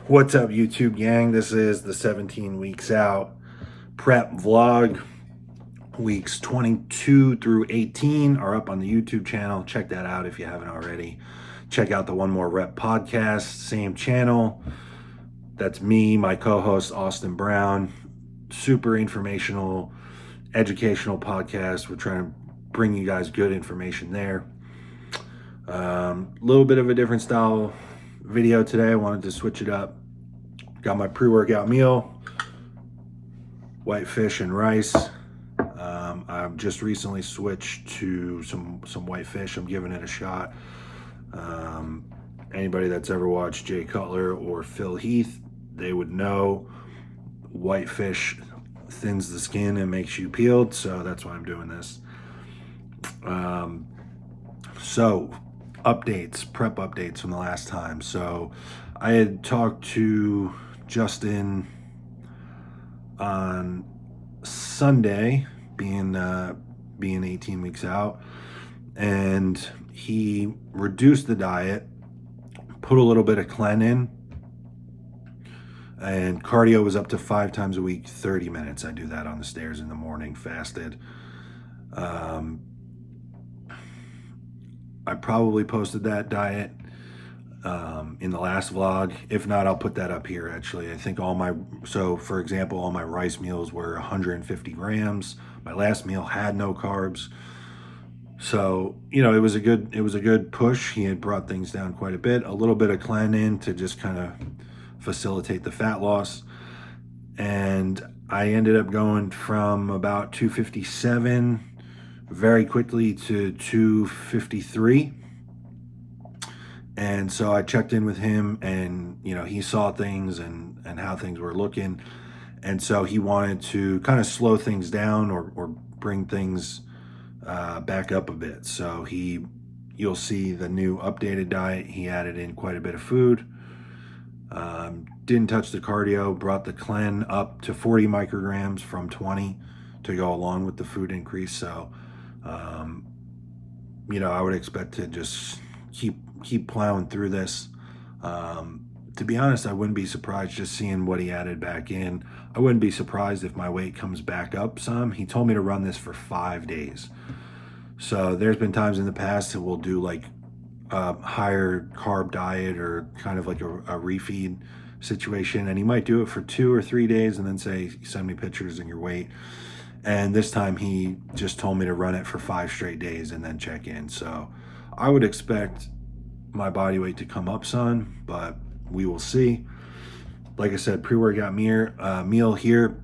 What's up, YouTube gang? This is the 17 weeks out prep vlog. Weeks 22 through 18 are up on the YouTube channel. Check that out if you haven't already. Check out the One More Rep podcast, same channel. That's me, my co-host Austin Brown. Super informational, educational podcast. We're trying to bring you guys good information there. Little bit of a different style video today. I wanted to switch it up. Got my pre-workout meal, white fish and rice. I've just recently switched to some white fish. I'm giving it a shot. Anybody that's ever watched Jay Cutler or Phil Heath, they would know white fish thins the skin and makes you peeled, so that's why I'm doing this. So updates, prep updates from the last time. So I had talked to Justin on Sunday, being 18 weeks out, and he reduced the diet, put a little bit of clen in, and cardio was up to 5 times a week, 30 minutes. I do that on the stairs in the morning, fasted. I probably posted that diet in the last vlog. If not, I'll put that up here actually. I think for example, all my rice meals were 150 grams. My last meal had no carbs. So, it was a good push. He had brought things down quite a bit. A little bit of clen in to just kind of facilitate the fat loss. And I ended up going from about 257 very quickly to 253. And so I checked in with him, and he saw things and how things were looking, and so he wanted to kind of slow things down or bring things back up a bit. So you'll see the new updated diet. He added in quite a bit of food, didn't touch the cardio, brought the clen up to 40 micrograms from 20 to go along with the food increase. So I would expect to just keep plowing through this. To be honest, I wouldn't be surprised just seeing what he added back in. I wouldn't be surprised if my weight comes back up some. He told me to run this for 5 days. So there's been times in the past that we'll do like a higher carb diet or kind of like a refeed situation. And he might do it for 2 or 3 days and then say, send me pictures and your weight. And this time he just told me to run it for 5 straight days and then check in. So I would expect my body weight to come up some, but we will see. Like I said, pre-workout meal here.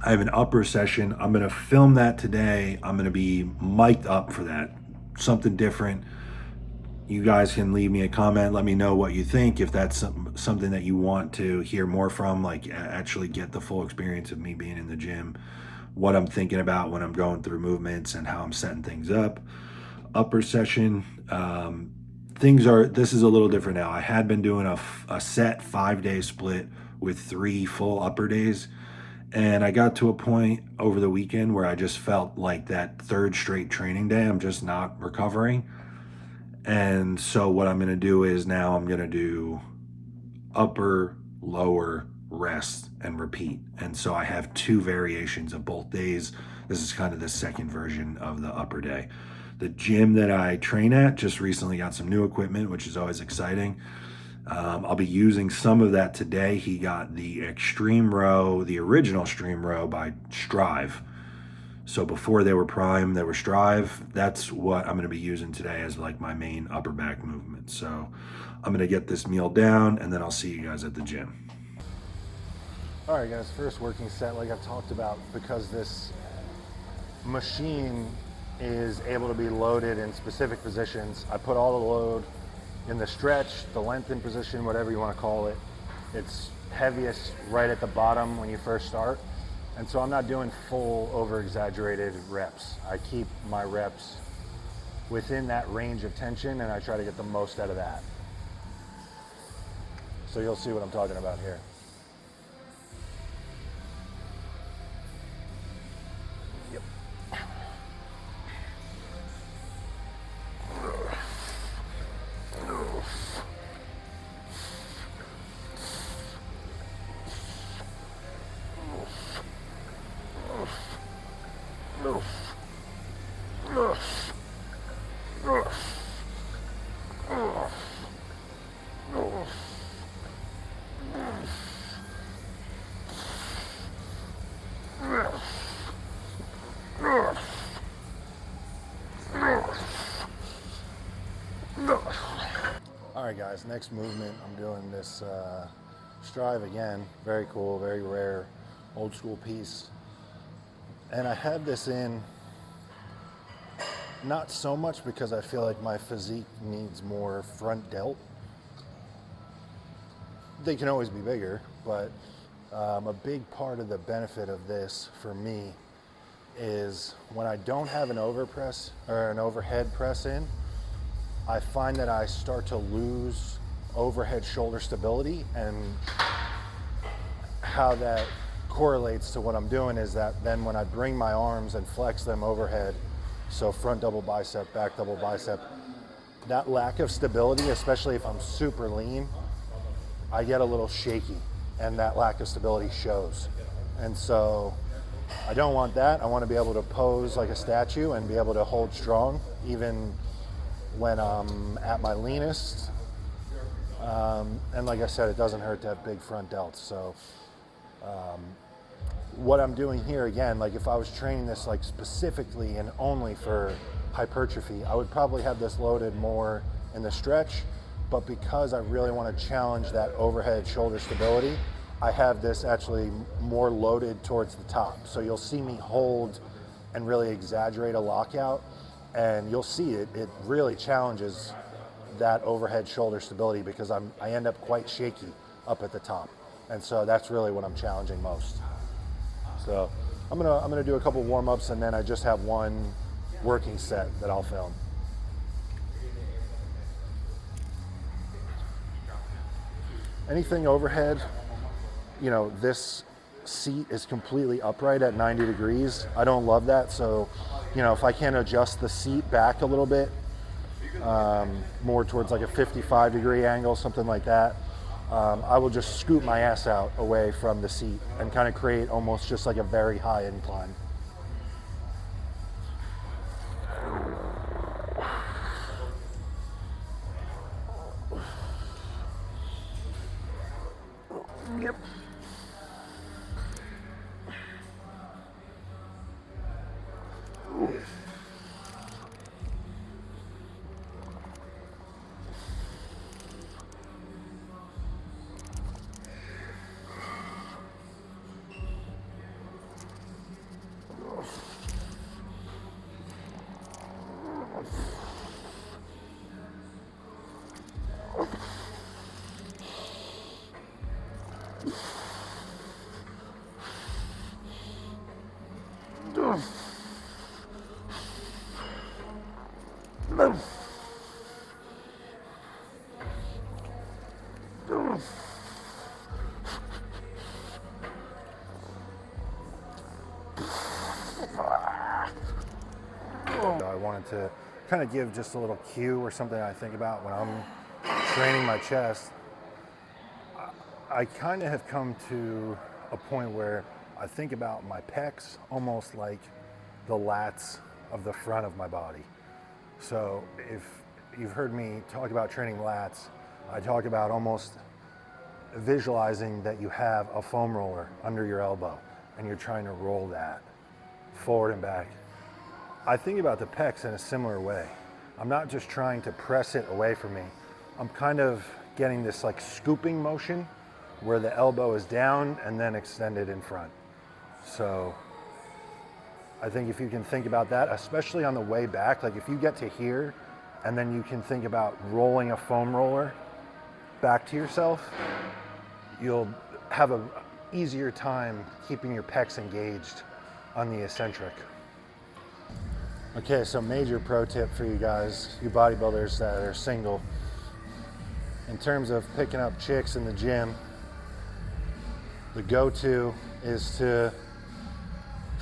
I have an upper session. I'm going to film that today. I'm going to be mic'd up for that. Something different. You guys can leave me a comment. Let me know what you think. If that's something that you want to hear more from, like actually get the full experience of me being in the gym, what I'm thinking about when I'm going through movements and how I'm setting things up. Upper session. This is a little different now. I had been doing a set 5-day split with 3 full upper days. And I got to a point over the weekend where I just felt like that 3rd straight training day, I'm just not recovering. And so what I'm going to do is now I'm going to do upper, lower, rest, and repeat. And so I have 2 variations of both days. This is kind of the second version of the upper day. The gym that I train at just recently got some new equipment, which is always exciting. I'll be using some of that today. He got the Extreme Row, the original Extreme Row by Strive. So before they were Prime, they were Strive. That's what I'm going to be using today as like my main upper back movement. So I'm going to get this meal down, and then I'll see you guys at the gym. All right, guys, first working set, like I've talked about, because this machine is able to be loaded in specific positions. I put all the load in the stretch, the lengthen position, whatever you want to call it. It's heaviest right at the bottom when you first start. And so I'm not doing full over-exaggerated reps. I keep my reps within that range of tension, and I try to get the most out of that. So you'll see what I'm talking about here. Yep. All right, guys, next movement, I'm doing this strive again. Very cool, very rare, old school piece. And I have this in not so much because I feel like my physique needs more front delt. They can always be bigger, but a big part of the benefit of this for me is when I don't have an overpress or an overhead press in, I find that I start to lose overhead shoulder stability, and how that correlates to what I'm doing is that then when I bring my arms and flex them overhead, so front double bicep, back double bicep, that lack of stability, especially if I'm super lean, I get a little shaky, and that lack of stability shows. And so I don't want that. I want to be able to pose like a statue and be able to hold strong even when I'm at my leanest. And like I said, it doesn't hurt to have big front delts. So what I'm doing here, again, like if I was training this like specifically and only for hypertrophy, I would probably have this loaded more in the stretch, but because I really want to challenge that overhead shoulder stability, I have this actually more loaded towards the top. So you'll see me hold and really exaggerate a lockout, and you'll see it really challenges that overhead shoulder stability because I end up quite shaky up at the top. And so that's really what I'm challenging most. So I'm gonna do a couple warm-ups, and then I just have one working set that I'll film. Anything overhead, you know, this seat is completely upright at 90 degrees. I don't love that, so, you know, if I can adjust the seat back a little bit, more towards like a 55-degree angle, something like that, I will just scoot my ass out away from the seat and kind of create almost just like a very high incline. Yep. I wanted to kind of give just a little cue or something I think about when I'm training my chest. I kind of have come to a point where I think about my pecs almost like the lats of the front of my body. So if you've heard me talk about training lats, I talk about almost visualizing that you have a foam roller under your elbow and you're trying to roll that forward and back. I think about the pecs in a similar way. I'm not just trying to press it away from me. I'm kind of getting this like scooping motion where the elbow is down and then extended in front. So I think if you can think about that, especially on the way back, like if you get to here and then you can think about rolling a foam roller back to yourself, you'll have an easier time keeping your pecs engaged on the eccentric. Okay, so major pro tip for you guys, you bodybuilders that are single. In terms of picking up chicks in the gym, the go-to is to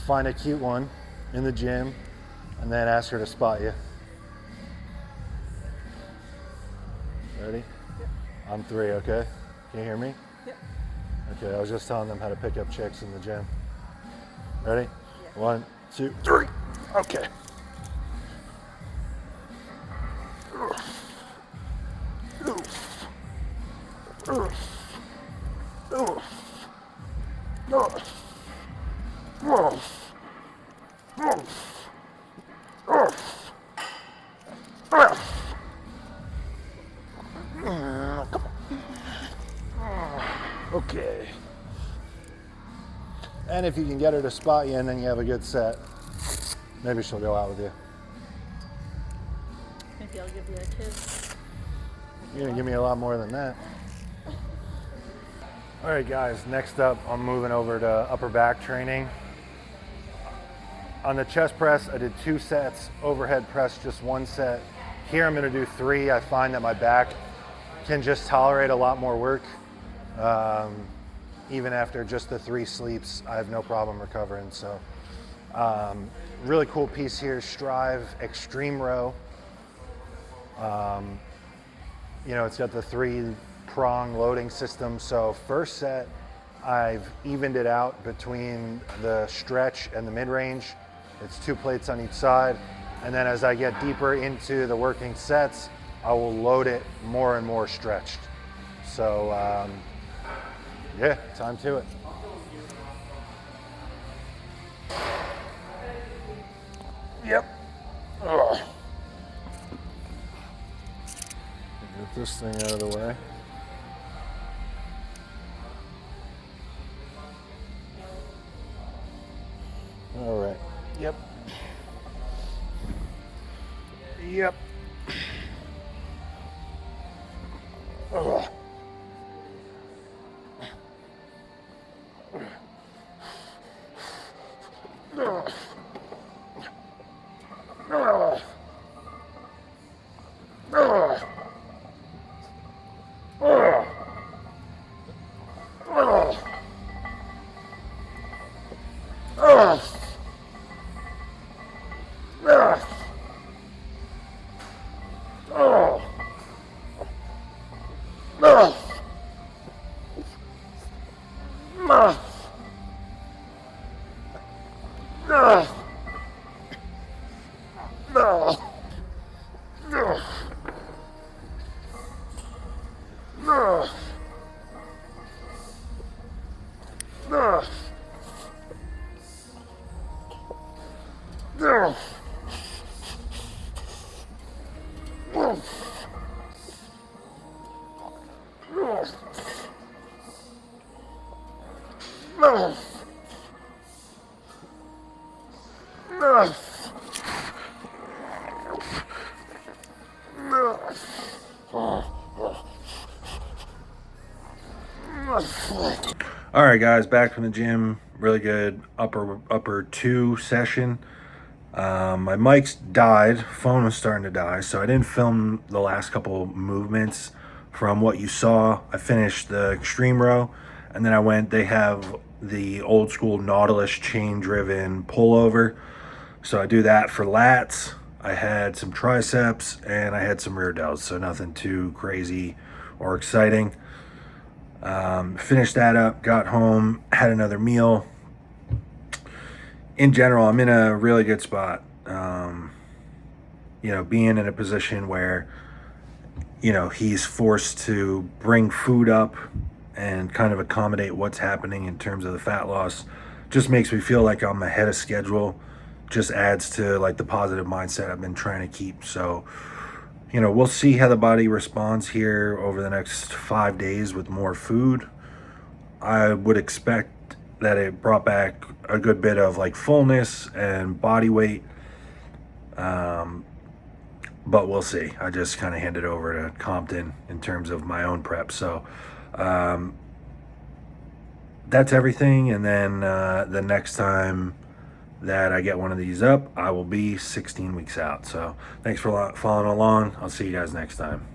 find a cute one in the gym and then ask her to spot you. Ready? Yep. On 3, okay? Can you hear me? Yep. Okay, I was just telling them how to pick up chicks in the gym. Ready? Yeah. 1, 2, 3. Okay. Okay. And if you can get her to spot you and then you have a good set, maybe she'll go out with you. Maybe I'll give you a kiss. You're gonna give me a lot more than that. All right, guys, next up, I'm moving over to upper back training. On the chest press, I did 2 sets, overhead press, just 1 set. Here, I'm gonna do 3. I find that my back can just tolerate a lot more work. Even after just the 3 sleeps, I have no problem recovering. So, really cool piece here, Strive Extreme Row. You know, it's got the 3-prong loading system. So first set, I've evened it out between the stretch and the mid-range. It's 2 plates on each side. And then as I get deeper into the working sets, I will load it more and more stretched. So yeah, time to it. Yep. Ugh. Get this thing out of the way. All right. Yep. Yep. Ugh. Ugh. Ugh. Ugh. Ugh. Ugh. Ugh. Ugh. Ugh. Ugh. Ugh. Ugh. Ugh. Ugh. Ugh. Ugh. Ugh. All right, guys, back from the gym. Really good upper 2 session. My mic's died. Phone was starting to die, so I didn't film the last couple movements. From what you saw, I finished the extreme row, and then I went. They have the old school Nautilus chain-driven pullover, so I do that for lats. I had some triceps and I had some rear delts, so nothing too crazy or exciting. Finished that up, got home, had another meal. In general, I'm in a really good spot. You know, being in a position where, you know, he's forced to bring food up and kind of accommodate what's happening in terms of the fat loss just makes me feel like I'm ahead of schedule. Just adds to like the positive mindset I've been trying to keep. So, you know, we'll see how the body responds here over the next 5 days with more food. I would expect that it brought back a good bit of like fullness and body weight. But we'll see. I just kind of handed over to Compton in terms of my own prep. So that's everything. And then the next time that I get one of these up, I will be 16 weeks out. So thanks for following along. I'll see you guys next time.